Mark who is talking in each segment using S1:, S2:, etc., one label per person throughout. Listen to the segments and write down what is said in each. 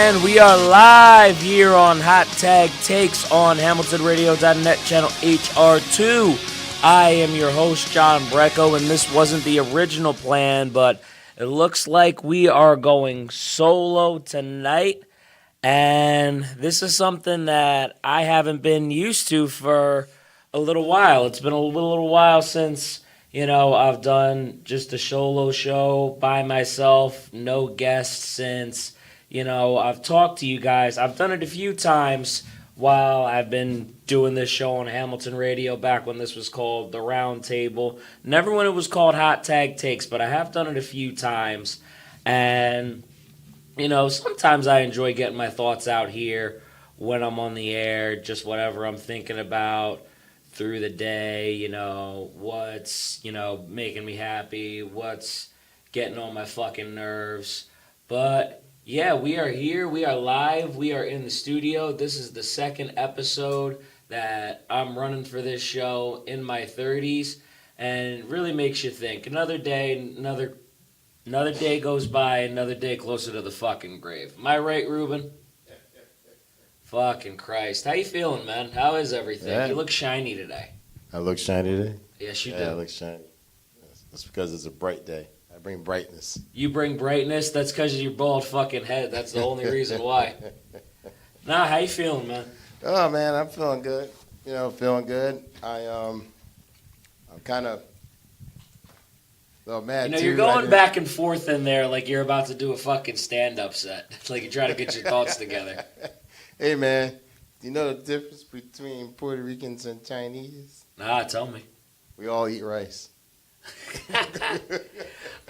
S1: And we are live here on Hot Tag Takes on HamiltonRadio.net, channel HR2. I am your host, John BRECKO, and this wasn't the original plan, but it looks like we are going solo tonight. And this is something that I haven't been used to for a little while. It's been a little while since, I've done just a solo show by myself, no guests since, I've talked to you guys. I've done it a few times while I've been doing this show on Hamilton Radio back when this was called The Round Table. Never when it was called Hot Tag Takes, but I have done it a few times. And sometimes I enjoy getting my thoughts out here when I'm on the air, just whatever I'm thinking about through the day, what's, making me happy, what's getting on my fucking nerves. But, yeah, we are here, we are live, we are in the studio. This is the second episode that I'm running for this show in my 30s, and it really makes you think. Another day, another day goes by, another day closer to the fucking grave. Am I right, Ruben? Fucking Christ. How you feeling, man? How is everything?
S2: Yeah.
S1: You look shiny today.
S2: I look shiny today?
S1: Yes, you do.
S2: Yeah, I look shiny. That's because it's a bright day. I bring brightness.
S1: You bring brightness? That's because of your bald fucking head. That's the only reason why. Nah, how you feeling, man?
S2: Oh, man, I'm feeling good. Feeling good. I'm kind of... mad
S1: you're going back and forth in there like you're about to do a fucking stand-up set. It's like you're trying to get your thoughts together.
S2: Hey, man, do you know the difference between Puerto Ricans and Chinese?
S1: Nah, tell me.
S2: We all eat rice.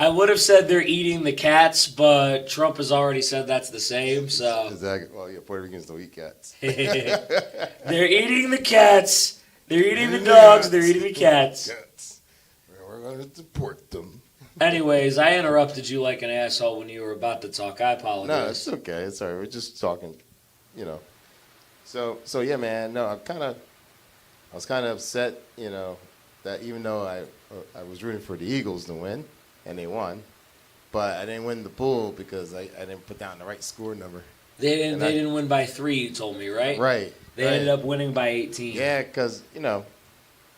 S1: I would have said they're eating the cats, but Trump has already said that's the same, so...
S2: Exactly. Well, yeah, Puerto Ricans don't eat cats.
S1: They're eating the cats. They're eating the dogs. They're eating the cats.
S2: We're going to deport them.
S1: Anyways, I interrupted you like an asshole when you were about to talk. I apologize.
S2: No, it's okay. It's all right. We're just talking, So yeah, man. No, I was kind of upset, that even though I was rooting for the Eagles to win, and they won, but I didn't win the pool because I didn't put down the right score number.
S1: They didn't win by 3. You told me, right?
S2: Right.
S1: They ended up winning by 18.
S2: Yeah, because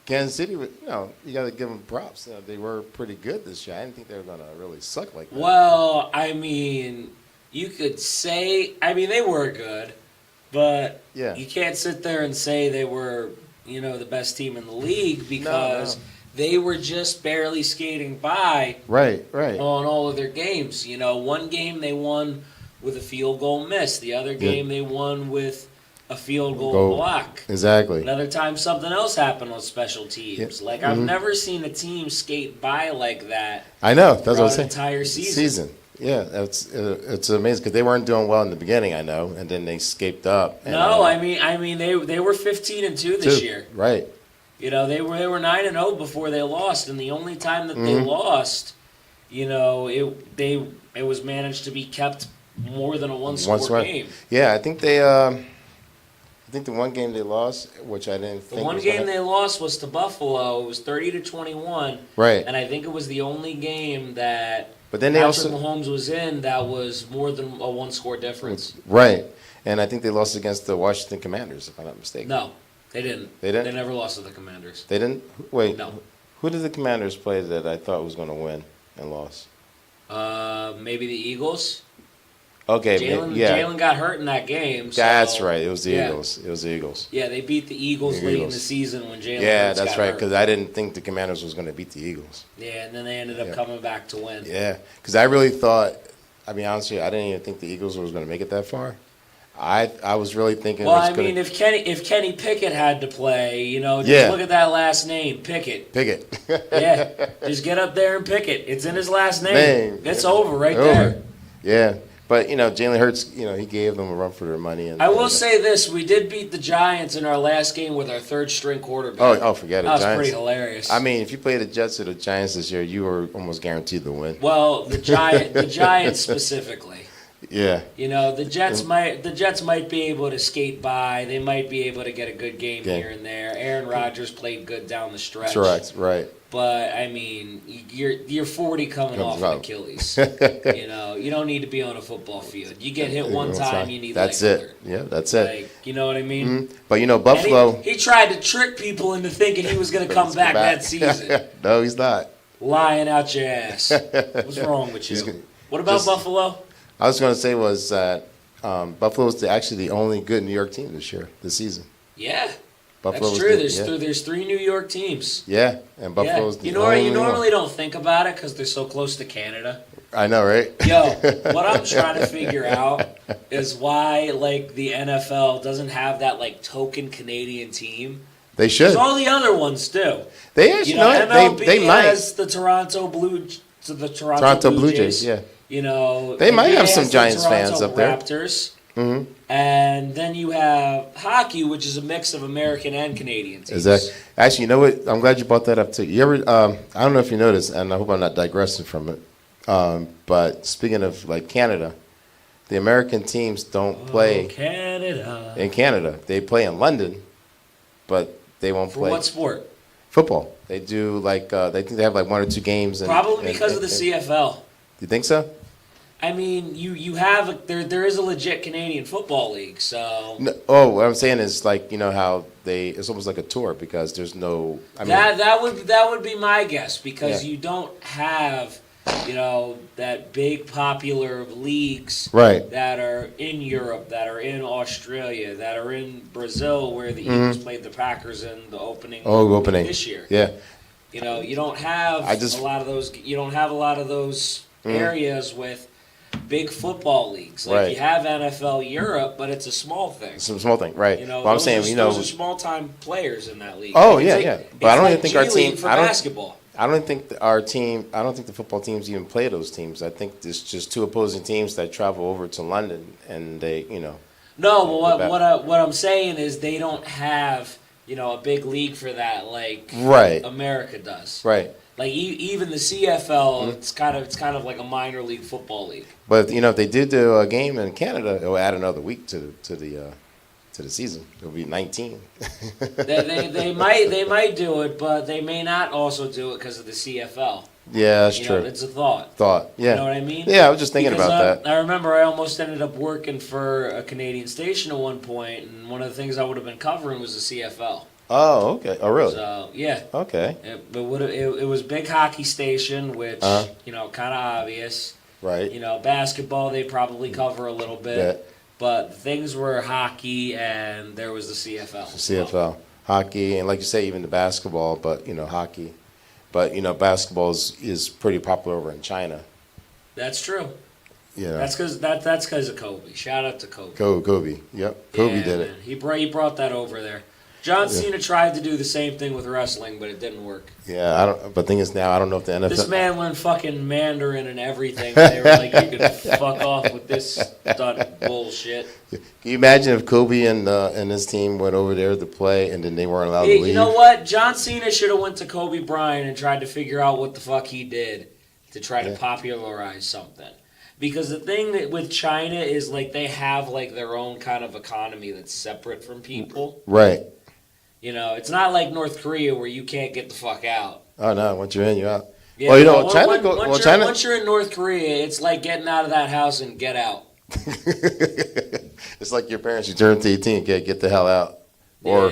S2: Kansas City, you got to give them props. They were pretty good this year. I didn't think they were going to really suck like that.
S1: Well, I mean, you could say, they were good, but you can't sit there and say they were, the best team in the league because they were just barely skating by
S2: right
S1: on all of their games. One game they won with a field goal miss. The other game they won with a field goal block.
S2: Exactly.
S1: Another time something else happened on special teams.
S2: Yeah.
S1: I've never seen a team skate by like that.
S2: I know. That's what I was saying.
S1: Entire season.
S2: Yeah, it's amazing because they weren't doing well in the beginning, I know, and then they escaped up. And,
S1: they were 15-2 this year.
S2: Right.
S1: They were 9-0 before they lost, and the only time that they lost, it was managed to be kept more than a one-score game.
S2: Yeah, I think the one game they lost, which I didn't think.
S1: The one game they lost was to Buffalo. It was 30-21.
S2: Right.
S1: And I think it was the only game that
S2: Patrick
S1: Mahomes was in that was more than a one-score difference.
S2: Right. And I think they lost against the Washington Commanders, if I'm not mistaken.
S1: No, they didn't.
S2: They didn't?
S1: They never lost to the Commanders.
S2: They didn't? Wait.
S1: No.
S2: Who did the Commanders play that I thought was going to win and lost?
S1: Maybe the Eagles.
S2: Okay,
S1: Jalen got hurt in that game. So,
S2: that's right. It was the Eagles. It was the Eagles.
S1: Yeah, they beat the Eagles late in the season when Jalen
S2: Yeah,
S1: Hurts
S2: that's
S1: got
S2: right,
S1: hurt.
S2: because I didn't think the Commanders was going to beat the Eagles.
S1: Yeah, and then they ended up coming back to win.
S2: Yeah, because I really thought, I mean, honestly, I didn't even think the Eagles was going to make it that far. I was really thinking.
S1: Well, if Kenny Pickett had to play, look at that last name, Pickett.
S2: Pickett.
S1: Yeah, just get up there and pick it. It's in his last name. It's over there.
S2: Yeah. But, Jalen Hurts, he gave them a run for their money. And
S1: I will say this. We did beat the Giants in our last game with our third-string quarterback.
S2: Oh, forget it.
S1: That was
S2: Giants.
S1: pretty hilarious.
S2: I mean, if you play the Jets or the Giants this year, you were almost guaranteed to win.
S1: Well, the Giants specifically.
S2: Yeah.
S1: The Jets might be able to skate by. They might be able to get a good game here and there. Aaron Rodgers played good down the stretch.
S2: Correct, right.
S1: But I mean, you're 40 coming off an Achilles. You don't need to be on a football field. You get hit one time, you need
S2: that's
S1: life
S2: it.
S1: alert.
S2: Yeah, that's it.
S1: Like, you know what I mean?
S2: But Buffalo.
S1: And he tried to trick people into thinking he was going to come back that season.
S2: No, he's not.
S1: Lying out your ass. What's wrong with you? What about Buffalo?
S2: I was going to say was that Buffalo was actually the only good New York team this season.
S1: Yeah.
S2: Buffalo
S1: That's true. There's 3 New York teams.
S2: Yeah, and Buffalo's the only one.
S1: You normally don't think about it because they're so close to Canada.
S2: I know, right?
S1: Yo, what I'm trying to figure out is why the NFL doesn't have that token Canadian team.
S2: They should.
S1: All the other ones do.
S2: They actually
S1: MLB
S2: they might.
S1: has the Toronto Blue Jays.
S2: Yeah.
S1: They
S2: might have some Giants fans up there.
S1: Raptors. Mm-hmm. And then you have hockey, which is a mix of American and Canadian teams.
S2: Exactly. Actually, you know what? I'm glad you brought that up too. You ever? I don't know if you noticed, and I hope I'm not digressing from it. But speaking of Canada, the American teams don't play in Canada. They play in London, but they won't play.
S1: For what sport?
S2: Football. They do they think they have 1 or 2 games.
S1: Probably because of the CFL.
S2: You think so?
S1: I mean, you have there is a legit Canadian football league, so.
S2: No, what I'm saying is how it's almost like a tour because there's no. I mean,
S1: that would be my guess because you don't have that big popular leagues that are in Europe, that are in Australia, that are in Brazil, where the Eagles played the Packers in the opening this year.
S2: Yeah.
S1: You don't have a lot of those. You don't have a lot of those areas with big football leagues. You have NFL Europe, but it's a small thing.
S2: It's a small thing, right?
S1: Well, I'm saying, those are small time players in that league.
S2: Oh, yeah. But I don't even think our team
S1: for basketball.
S2: I don't think our team. I don't think the football teams even play those teams. I think there's just 2 opposing teams that travel over to London, and they,
S1: No, but what I'm saying is they don't have a big league for that like America does.
S2: Right.
S1: Even the CFL, it's kind of like a minor league football league.
S2: But if they did do a game in Canada, it'll add another week to the season. It'll be 19.
S1: they might do it, but they may not also do it because of the CFL.
S2: Yeah, that's true.
S1: It's a thought.
S2: Yeah.
S1: You know what I mean?
S2: Yeah, I was just thinking about that.
S1: I remember I almost ended up working for a Canadian station at one point, and one of the things I would have been covering was the CFL.
S2: Oh, okay. Oh, really?
S1: So, yeah.
S2: Okay.
S1: It was a big hockey station, which, kind of obvious.
S2: Right.
S1: Basketball they probably cover a little bit.
S2: Yeah.
S1: But things were hockey, and there was the CFL.
S2: CFL. Hockey, and like you say, even the basketball, but, hockey. But, basketball is pretty popular over in China.
S1: That's true.
S2: Yeah.
S1: That's because of Kobe. Shout out to Kobe.
S2: Kobe. Yep. Kobe did it.
S1: He brought that over there. John Cena tried to do the same thing with wrestling, but it didn't work.
S2: Yeah, but the thing is now, I don't know if the NFL...
S1: This man went fucking Mandarin and everything. They were like, you can fuck off with this stunt bullshit.
S2: Can you imagine if Kobe and his team went over there to play and then they weren't allowed to leave?
S1: You know what? John Cena should have went to Kobe Bryant and tried to figure out what the fuck he did to try to popularize something. Because the thing with China is they have their own kind of economy that's separate from people.
S2: Right.
S1: It's not like North Korea where you can't get the fuck out.
S2: Oh no! Once you're in, you're out.
S1: Yeah, once you're in North Korea, it's like getting out of that house and get out.
S2: It's like your parents. You turn 18, get the hell out, or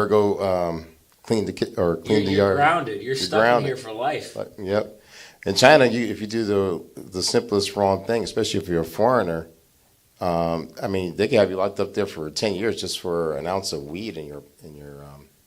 S2: go clean the yard.
S1: You're grounded. You're stuck in here for life.
S2: Yep. In China, if you do the simplest wrong thing, especially if you're a foreigner. They can have you locked up there for 10 years just for an ounce of weed in your.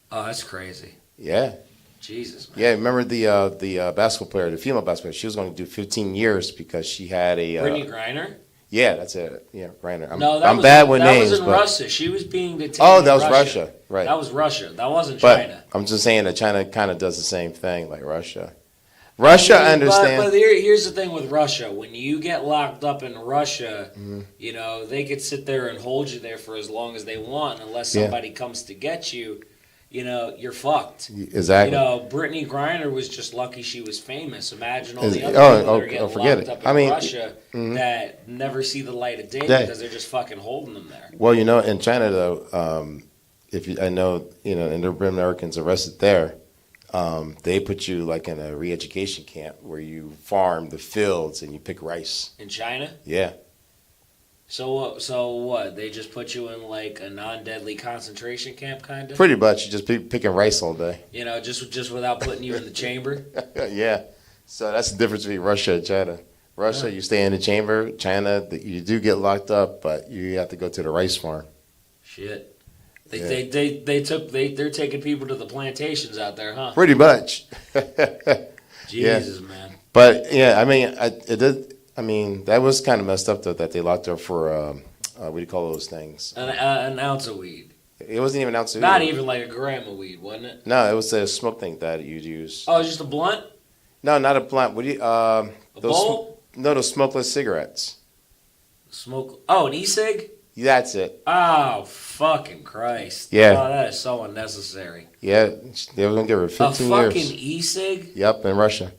S1: Oh, that's crazy.
S2: Yeah.
S1: Jesus, man.
S2: Yeah, remember the basketball player, the female basketball player, she was going to do 15 years because she had a...
S1: Brittany Griner?
S2: Yeah, that's it. Yeah, Griner.
S1: I'm bad with names. That was in Russia. She was being detained
S2: that was Russia. Right.
S1: That was Russia. That wasn't China.
S2: I'm just saying that China kind of does the same thing like Russia. I understand.
S1: But here's the thing with Russia. When you get locked up in Russia, they could sit there and hold you there for as long as they want. Unless somebody comes to get you, you're fucked.
S2: Exactly.
S1: Brittany Griner was just lucky she was famous. Imagine all the other people that are getting locked up in Russia that never see the light of day because they're just fucking holding them there.
S2: Well, in China, though, and there have been Americans arrested there. they put you like in a re-education camp where you farm the fields and you pick rice.
S1: In China?
S2: Yeah.
S1: So what? They just put you in like a non-deadly concentration camp, kind of?
S2: Pretty much. You just picking rice all day.
S1: You know, just without putting you in the chamber.
S2: Yeah. So that's the difference between Russia and China. Russia, you stay in the chamber. China, you do get locked up, but you have to go to the rice farm.
S1: Shit. They're taking people to the plantations out there, huh?
S2: Pretty much.
S1: Jesus, man.
S2: But yeah, I mean, it did. I mean, that was kind of messed up though that they locked her for what do you call those things?
S1: An ounce of weed.
S2: It wasn't even an ounce of
S1: Not
S2: weed.
S1: even like a gram of weed, wasn't it?
S2: No, it was a smoke thing that you'd use.
S1: Oh, just a blunt?
S2: No, not a blunt. What do you?
S1: A bowl?
S2: No, those smokeless cigarettes.
S1: Smoke. Oh, an e-cig?
S2: That's it.
S1: Oh, fucking Christ.
S2: Yeah.
S1: Oh, that is so unnecessary.
S2: Yeah, they were gonna give her 15 years.
S1: A fucking e-cig?
S2: Yep, in Russia.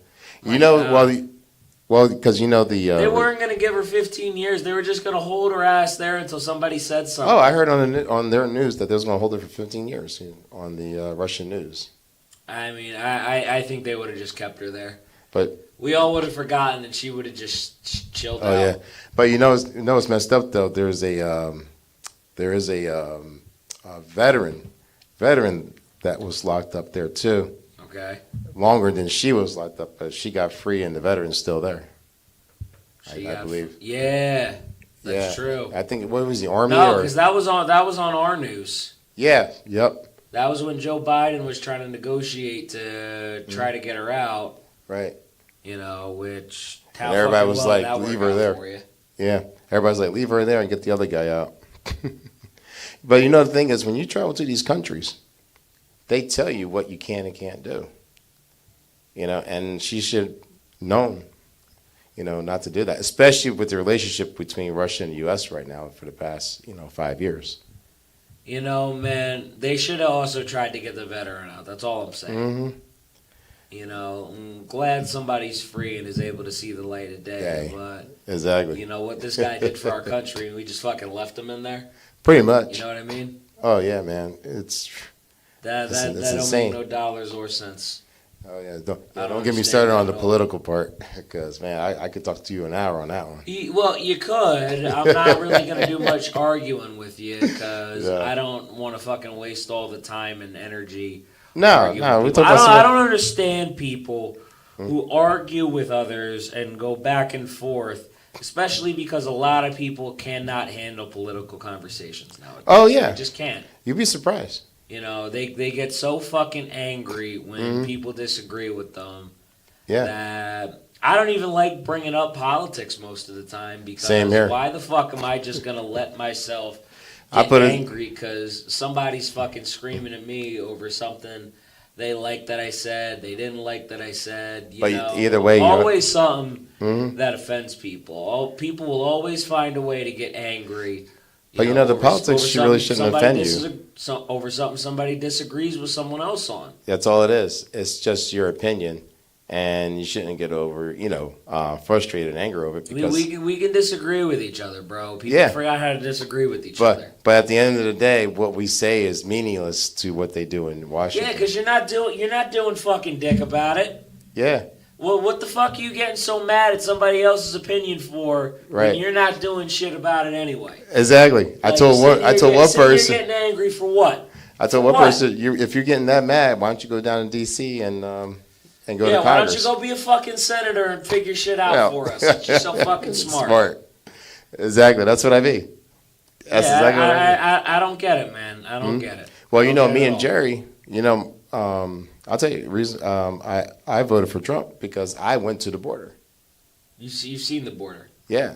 S1: My
S2: You know,
S1: God.
S2: well, because you know the.
S1: They weren't going to give her 15 years. They were just going to hold her ass there until somebody said something.
S2: Oh, I heard on their news that they was gonna hold her for 15 years on the Russian news.
S1: I mean, I think they would have just kept her there.
S2: But
S1: We all would have forgotten, and she would have just chilled out.
S2: oh yeah, but you know it's messed up though. There is a veteran that was locked up there too,
S1: Okay.
S2: longer than she was locked up, but she got free and the veteran's still there. I believe.
S1: Yeah, that's
S2: Yeah.
S1: true.
S2: I think what was the army?
S1: No,
S2: or
S1: because that was on our news.
S2: yeah, yep,
S1: That was when Joe Biden was trying to negotiate to try to get her out.
S2: right.
S1: You know, which
S2: And everybody was like,
S1: that
S2: "Leave
S1: worked
S2: her
S1: out
S2: there."
S1: for you.
S2: Yeah, everybody's like, leave her there and get the other guy out. But you know the thing is, when you travel to these countries, they tell you what you can and can't do. You know, and she should known, you know, not to do that, especially with the relationship between Russia and the U.S. right now for the past, 5 years.
S1: You know, man, they should have also tried to get the veteran out. That's all I'm saying.
S2: Mm-hmm.
S1: You know, I'm glad somebody's free and is able to see the light of day.
S2: Yeah,
S1: But
S2: exactly.
S1: you know what this guy did for our country, and we just fucking left him in there.
S2: Pretty much.
S1: You know what I mean?
S2: Oh yeah, man. It's
S1: That
S2: It's
S1: don't
S2: insane.
S1: make no dollars or cents.
S2: oh yeah.
S1: I
S2: Don't
S1: don't
S2: get me
S1: understand
S2: started on
S1: that
S2: the
S1: at all.
S2: political part because man, I could talk to you an hour on that one.
S1: Well, you could. I'm not really going to do much arguing with you because
S2: Yeah.
S1: I don't want to fucking waste all the time and energy.
S2: No,
S1: arguing
S2: no,
S1: with
S2: we
S1: people.
S2: talk about
S1: I
S2: some.
S1: don't understand people who argue with others and go back and forth, especially because a lot of people cannot handle political conversations nowadays.
S2: Oh, yeah.
S1: They just can't.
S2: You'd be surprised.
S1: You know, they get so fucking angry when people disagree with them
S2: Yeah.
S1: that I don't even like bringing up politics most of the time because
S2: Same here.
S1: why the fuck am I just gonna let myself
S2: I
S1: get
S2: put it-
S1: angry because somebody's fucking screaming at me over something they liked that I said, they didn't like that I said. You
S2: But
S1: know,
S2: either way,
S1: always something
S2: Mhm.
S1: that offends people. People will always find a way to get angry.
S2: But the
S1: over-
S2: politics
S1: over
S2: really
S1: something
S2: shouldn't
S1: somebody
S2: offend you.
S1: over something somebody disagrees with someone else on.
S2: That's all it is. It's just your opinion, and you shouldn't get over, frustrated and angry over it.
S1: I mean,
S2: Because,
S1: we can disagree with each other, bro. People
S2: Yeah.
S1: forgot how to disagree with each other.
S2: but at the end of the day, what we say is meaningless to what they do in
S1: Yeah,
S2: Washington.
S1: because you're not doing fucking dick about it.
S2: Yeah,
S1: Well, what the fuck are you getting so mad at somebody else's opinion for
S2: Right.
S1: when you're not doing shit about it anyway?
S2: exactly. I
S1: Like,
S2: told
S1: you're
S2: one
S1: sitting
S2: person.
S1: here getting angry for what?
S2: I told one
S1: What?
S2: person, if you're getting that mad, why don't you go down to D.C. and go
S1: Yeah,
S2: to
S1: why don't
S2: Congress?
S1: you go be a fucking senator and figure shit out
S2: Yeah.
S1: for us? You're so fucking smart.
S2: Exactly. That's what I mean. That's
S1: Yeah,
S2: exactly what I mean.
S1: I don't get it, man. I don't get it.
S2: Well,
S1: I don't get
S2: me
S1: it
S2: and
S1: all.
S2: Jerry, I'll tell you the reason. I voted for Trump because I went to the border.
S1: You've seen the border.
S2: Yeah,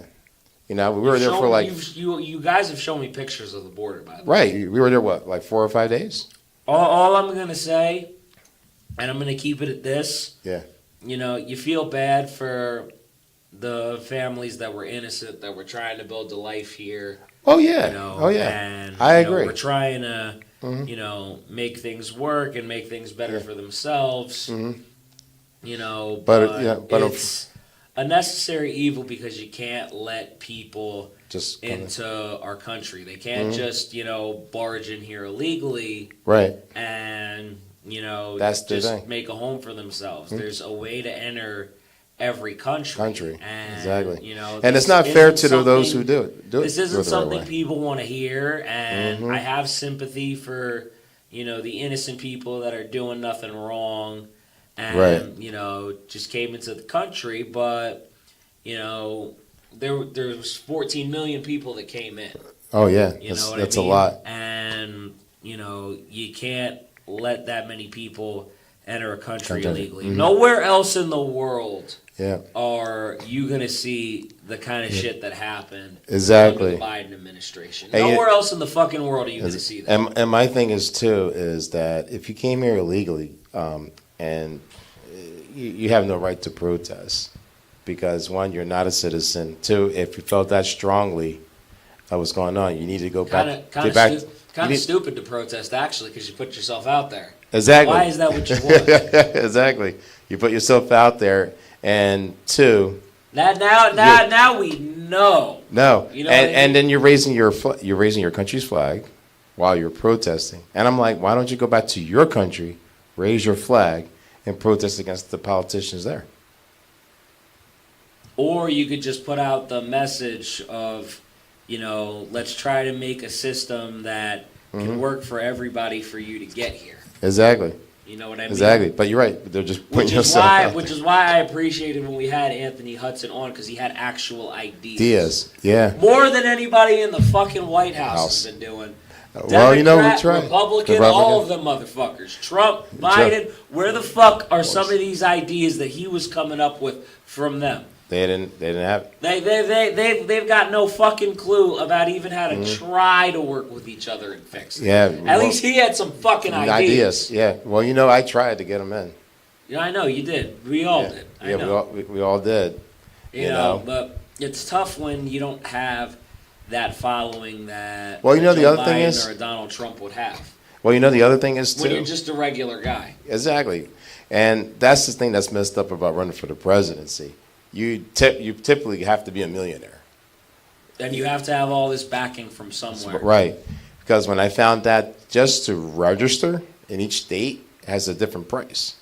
S2: we were there for like
S1: You guys have shown me pictures of the border, by the way.
S2: right. We were there like 4 or 5 days.
S1: All I'm gonna say, and I'm gonna keep it at this.
S2: Yeah.
S1: You feel bad for the families that were innocent, that were trying to build a life here.
S2: Oh yeah.
S1: Oh yeah. And
S2: I agree.
S1: we're trying to,
S2: Mhm.
S1: make things work and make things better for themselves.
S2: Mhm.
S1: But it's a necessary evil because you can't let people
S2: Just kinda-
S1: into our country. They can't just, barge in here illegally
S2: right.
S1: and
S2: That's the
S1: just
S2: thing.
S1: make a home for themselves. There's a way to enter every country. And,
S2: Exactly. And
S1: this
S2: it's not fair
S1: isn't
S2: to those who
S1: something-
S2: do it.
S1: This isn't
S2: the right
S1: something
S2: way.
S1: people want to hear, and I have sympathy for, the innocent people that are doing nothing wrong and, just came into the country, but, there was 14 million people that came in.
S2: Oh yeah,
S1: You know what
S2: that's
S1: I mean?
S2: a lot.
S1: And, you can't let that many people enter a country illegally.
S2: Mm-hmm.
S1: Nowhere else in the world
S2: Yeah,
S1: are you going to see the kind of shit that happened
S2: exactly.
S1: under the Biden administration.
S2: And
S1: Nowhere else in the fucking world are you going to see that.
S2: And my thing is too is that if you came here illegally, and you have no right to protest, because one, you're not a citizen. Two, if you felt that strongly, what's going on, you need to go back.
S1: Kind of stupid to protest, actually, because you put yourself out there.
S2: Exactly.
S1: Why is that what you want?
S2: Exactly. You put yourself out there, and two.
S1: Now we know.
S2: No.
S1: You know what I mean?
S2: And then you're raising your country's flag while you're protesting. And I'm like, why don't you go back to your country, raise your flag, and protest against the politicians there?
S1: Or you could just put out the message of, let's try to make a system that can work for everybody for you to get here.
S2: Exactly.
S1: You know what I mean?
S2: Exactly. But you're right. They're just putting yourself out there.
S1: Which is why I appreciated when we had Anthony Hudson on, because he had actual ideas.
S2: Diaz. Yeah.
S1: More than anybody in the fucking White House has been doing.
S2: Well, we
S1: Democrat,
S2: tried.
S1: Republican, all of them motherfuckers. Trump, Biden, where the fuck are some of these ideas that he was coming up with from them?
S2: They didn't have it.
S1: They've got no fucking clue about even how to try to work with each other and fix it.
S2: Yeah.
S1: At least he had some fucking ideas.
S2: Yeah. Well, I tried to get them in.
S1: Yeah, I know you did. We all did. I know.
S2: We all did.
S1: You know, but it's tough when you don't have that following that.
S2: Well,
S1: that
S2: the
S1: Joe
S2: other thing
S1: Biden
S2: is,
S1: or Donald Trump would have.
S2: Well, the other thing is too.
S1: When you're just a regular guy.
S2: Exactly, and that's the thing that's messed up about running for the presidency. You typically have to be a millionaire.
S1: And you have to have all this backing from somewhere.
S2: Right, because when I found that just to register in each state has a different price.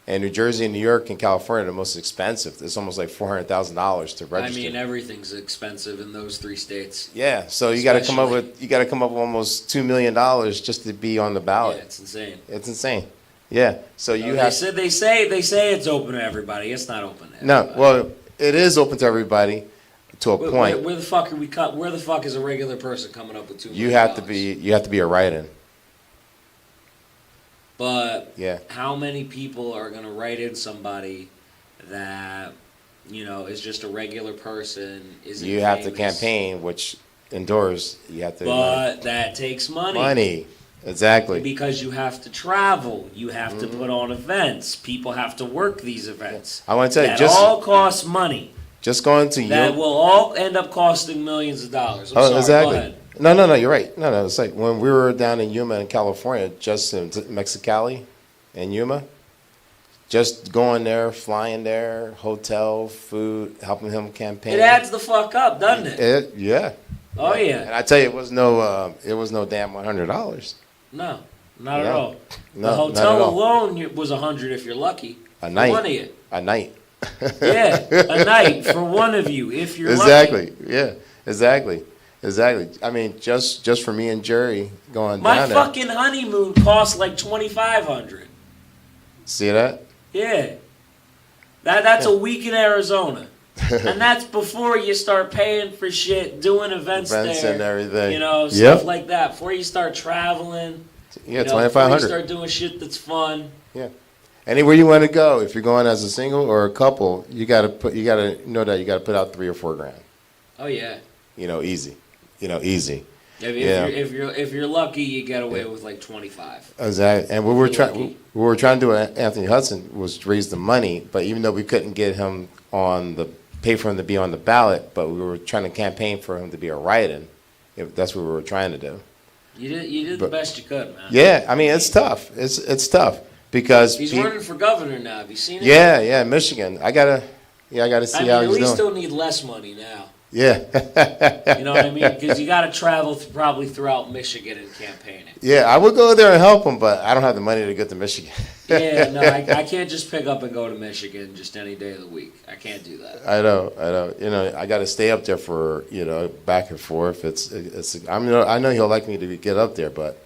S2: And New Jersey and New York and California are the most expensive. It's almost like $400,000 to register.
S1: I mean, everything's expensive in those three states.
S2: Yeah, so you got to come up with almost $2 million just to be on the ballot.
S1: Yeah, it's insane.
S2: It's insane. Yeah, so you have.
S1: They say it's open to everybody. It's not open to everybody.
S2: No, well, it is open to everybody to a point.
S1: Where the fuck are we cut? Where the fuck is a regular person coming up with $2 million?
S2: You have to be a write-in.
S1: But
S2: yeah,
S1: how many people are going to write in somebody that is just a regular person?
S2: You have to campaign, which indoors you have to.
S1: But that takes money.
S2: Money, exactly.
S1: Because you have to travel, you have to put on events. People have to work these events.
S2: I want to tell you,
S1: that all costs money.
S2: Just going to
S1: that will all end up costing millions of dollars. I'm sorry,
S2: exactly.
S1: Go ahead.
S2: No, you're right. No, it's like when we were down in Yuma in California, just in Mexicali and Yuma, just going there, flying there, hotel, food, helping him campaign.
S1: It adds the fuck up, doesn't it?
S2: Yeah.
S1: Oh yeah.
S2: And I tell you, it was no damn $100.
S1: No, not at all.
S2: No,
S1: the hotel alone was $100 if you're lucky.
S2: A night.
S1: One of you.
S2: A night.
S1: Yeah, a night for one of you if you're
S2: exactly.
S1: lucky.
S2: Yeah, exactly. I mean, just for me and Jerry going
S1: My
S2: down there.
S1: fucking honeymoon cost like $2,500.
S2: See that?
S1: Yeah. That's a week in Arizona. And that's before you start paying for shit, doing events there.
S2: And everything.
S1: Stuff like that. Before you start traveling.
S2: Yeah,
S1: $2,500.
S2: $2,500.
S1: Before you start doing shit that's fun.
S2: Yeah. Anywhere you want to go, if you're going as a single or a couple, you gotta know that you gotta put out $3,000 or $4,000.
S1: Oh yeah.
S2: Easy. Easy.
S1: If you're lucky, you get away with like 25.
S2: Exactly. And what we were trying to do with Anthony Hudson was raise the money, but even though we couldn't get him pay for him to be on the ballot, but we were trying to campaign for him to be a write-in. That's what we were trying to do.
S1: You did the best you could, man.
S2: Yeah, I mean it's tough. It's tough because
S1: he's running for governor now. Have you seen it?
S2: Yeah, Michigan. I gotta see how he's doing.
S1: At least he'll need less money now.
S2: Yeah.
S1: You know what I mean? Because you got to travel probably throughout Michigan and campaigning.
S2: Yeah, I would go there and help them, but I don't have the money to get to Michigan.
S1: Yeah, no, I can't just pick up and go to Michigan just any day of the week. I can't do that.
S2: I know. You know, I got to stay up there for, you know, back and forth. I know he'll like me to get up there, but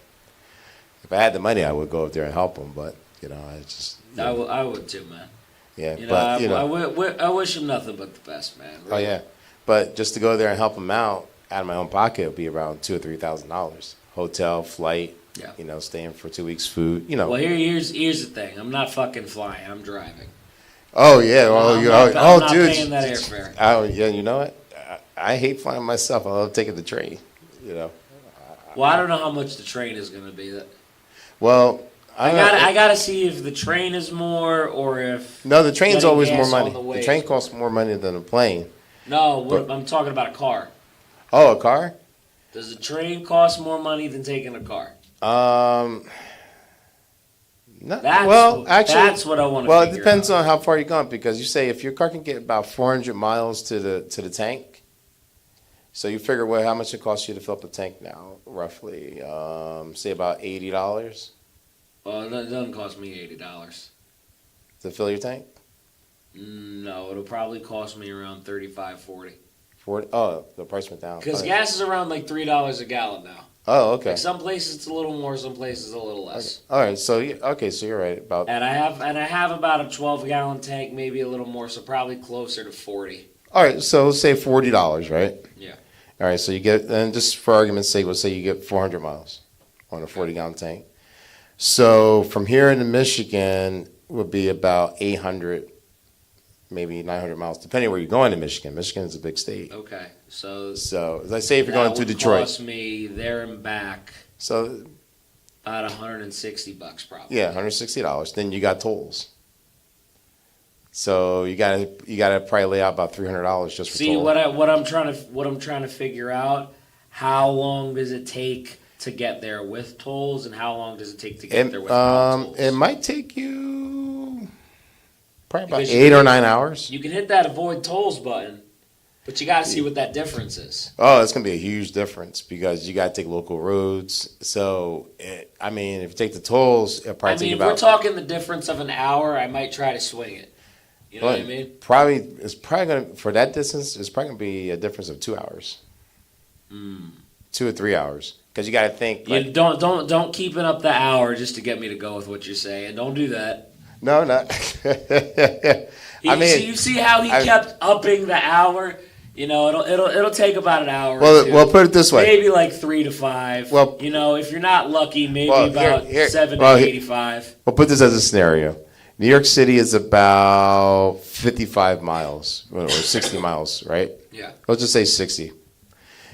S2: if I had the money, I would go up there and help him. But you know, I just.
S1: I would too, man.
S2: Yeah,
S1: You know,
S2: but you know,
S1: I wish him nothing but the best, man.
S2: oh yeah, but just to go there and help him out of my own pocket would be around $2,000 or $3,000. Hotel, flight.
S1: Yeah.
S2: You know, staying for 2 weeks, food. You know.
S1: Well, here's the thing. I'm not fucking flying. I'm driving.
S2: Oh yeah, well,
S1: I'm
S2: you
S1: not,
S2: know,
S1: I'm not
S2: dude.
S1: paying that airfare.
S2: Oh yeah, you know what? I hate flying myself. I love taking the train. You know.
S1: Well, I don't know how much the train is going to be.
S2: Well,
S1: I gotta see if the train is more or if.
S2: No, the train's
S1: getting
S2: always more
S1: gas on
S2: money.
S1: the way
S2: The train
S1: is-
S2: costs more money than a plane.
S1: No,
S2: But-
S1: I'm talking about a car.
S2: Oh, a car?
S1: Does the train cost more money than taking a car?
S2: No,
S1: That's
S2: well, actually,
S1: that's what I want to.
S2: well, it depends on how far you're going because you say if your car can get about 400 miles to the tank, so you figure how much it costs you to fill up the tank now, roughly, say about $80
S1: Well, it doesn't cost me $80.
S2: to fill your tank.
S1: No, it'll probably cost me around 35, 40.
S2: 40. Oh, the price went down.
S1: Because
S2: Oh,
S1: gas is around like $3 a gallon now.
S2: oh, okay.
S1: Like some places it's a little more, some places a little less.
S2: All right, so so you're right about.
S1: And I have about a 12-gallon tank, maybe a little more, so probably closer to 40.
S2: All right, so let's say $40, right?
S1: Yeah.
S2: All right, so you get, and just for argument's sake, let's say you get 400 miles on a 40-gallon tank. So from here into Michigan would be about 800, maybe 900 miles, depending where you're going to Michigan. Michigan is a big state.
S1: Okay. So
S2: As I say, if you're going to
S1: that would
S2: Detroit.
S1: cost me there and back
S2: So,
S1: about $160 probably.
S2: yeah, $160. Then you got tolls. So you gotta probably lay out about $300 just for
S1: See
S2: tolls.
S1: what I'm trying to figure out. How long does it take to get there with tolls, and how long does it take to get there without tolls?
S2: It might take you probably about
S1: Because you
S2: 8 or
S1: can-
S2: 9 hours.
S1: You can hit that avoid tolls button, but you got to see what that difference is.
S2: Oh, it's gonna be a huge difference because you gotta take local roads. So, if you take the tolls, it'll probably
S1: I
S2: take
S1: mean, if
S2: about.
S1: we're talking the difference of an hour, I might try to swing it. You know what I mean?
S2: It's probably gonna for that distance. It's probably gonna be a difference of 2 hours, 2 or 3 hours, because you gotta think.
S1: You don't keep it up the hour just to get me to go with what you're saying. Don't do that.
S2: No, not.
S1: You see how he kept upping the hour. You know, it'll take about an hour.
S2: Well,
S1: or two.
S2: well, put it this way.
S1: Maybe like 3 to 5.
S2: Well-
S1: you know, if you're not lucky, maybe
S2: Well,
S1: about
S2: here-
S1: 7
S2: well,
S1: to
S2: here-
S1: 85.
S2: We'll put this as a scenario. New York City is about 55 miles or 60 miles, right?
S1: Yeah.
S2: Let's just say 60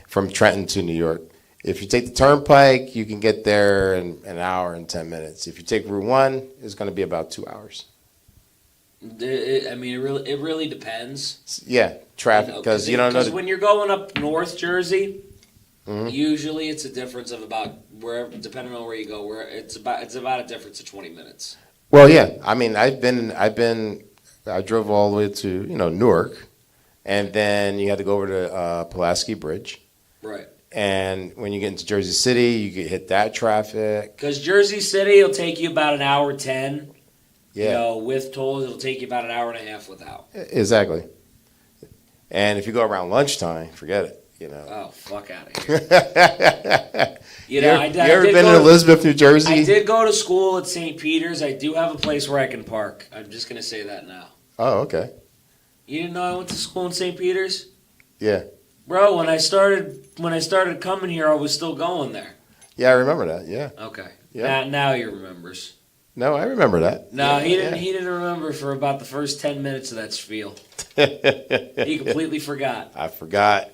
S2: from Trenton to New York. If you take the Turnpike, you can get there in an hour and 10 minutes. If you take Route 1, it's going to be about 2 hours.
S1: It really depends.
S2: Yeah, traffic, because you don't know.
S1: Because when you're going up North Jersey, usually it's a difference of about depending on where you go, it's about a difference of 20 minutes.
S2: Well, yeah. I mean, I drove all the way to, Newark, and then you had to go over to Pulaski Bridge.
S1: Right.
S2: And when you get into Jersey City, you get hit that traffic.
S1: Because Jersey City will take you about an hour 10.
S2: Yeah.
S1: You know, with tolls, it'll take you about an hour and a half without.
S2: Exactly. And if you go around lunchtime, forget it.
S1: Oh, fuck out of here.
S2: You ever been in Elizabeth, New Jersey?
S1: I did go to school at St. Peter's. I do have a place where I can park. I'm just going to say that now.
S2: Oh, okay.
S1: You didn't know I went to school in St. Peter's?
S2: Yeah.
S1: Bro, when I started coming here, I was still going there.
S2: Yeah, I remember that. Yeah.
S1: Okay.
S2: Yeah.
S1: Now he remembers.
S2: No, I remember that.
S1: No,
S2: yeah,
S1: he didn't. Yeah. He didn't remember for about the first 10 minutes of that spiel. He completely forgot.
S2: I forgot.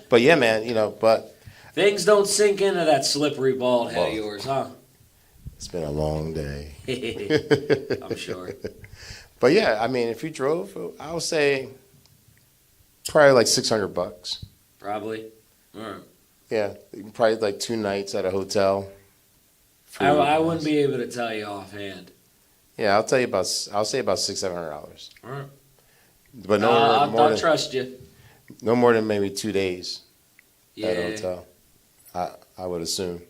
S2: But yeah, man, but
S1: things don't sink into that slippery bald head of yours, huh?
S2: It's been a long day.
S1: I'm sure.
S2: But yeah, I mean, if you drove, I would say probably like $600.
S1: Probably. All right.
S2: Yeah, probably like 2 nights at a hotel.
S1: I wouldn't be able to tell you offhand.
S2: Yeah, I'll say about $600-700.
S1: All right.
S2: But no more
S1: I'll
S2: than
S1: trust you.
S2: no more than maybe 2 days at a
S1: Yeah,
S2: hotel. I would assume.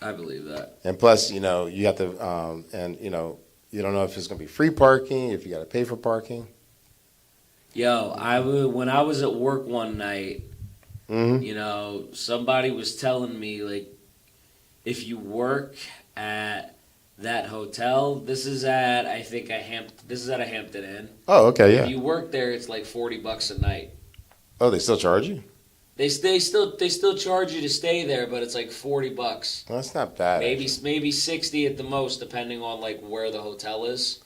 S1: I believe that.
S2: And plus, you know, you have to, and you know, you don't know if it's going to be free parking, if you got to pay for parking.
S1: Yo, when I was at work one night,
S2: Mm-hmm.
S1: you know, somebody was telling me like, if you work at that hotel, this is at I think this is at a Hampton Inn.
S2: Oh, okay,
S1: If
S2: yeah.
S1: you work there, it's like $40 a night.
S2: Oh, they still charge you?
S1: They still charge you to stay there, but it's like $40.
S2: Well, that's not bad.
S1: Maybe 60 at the most, depending on like where the hotel is.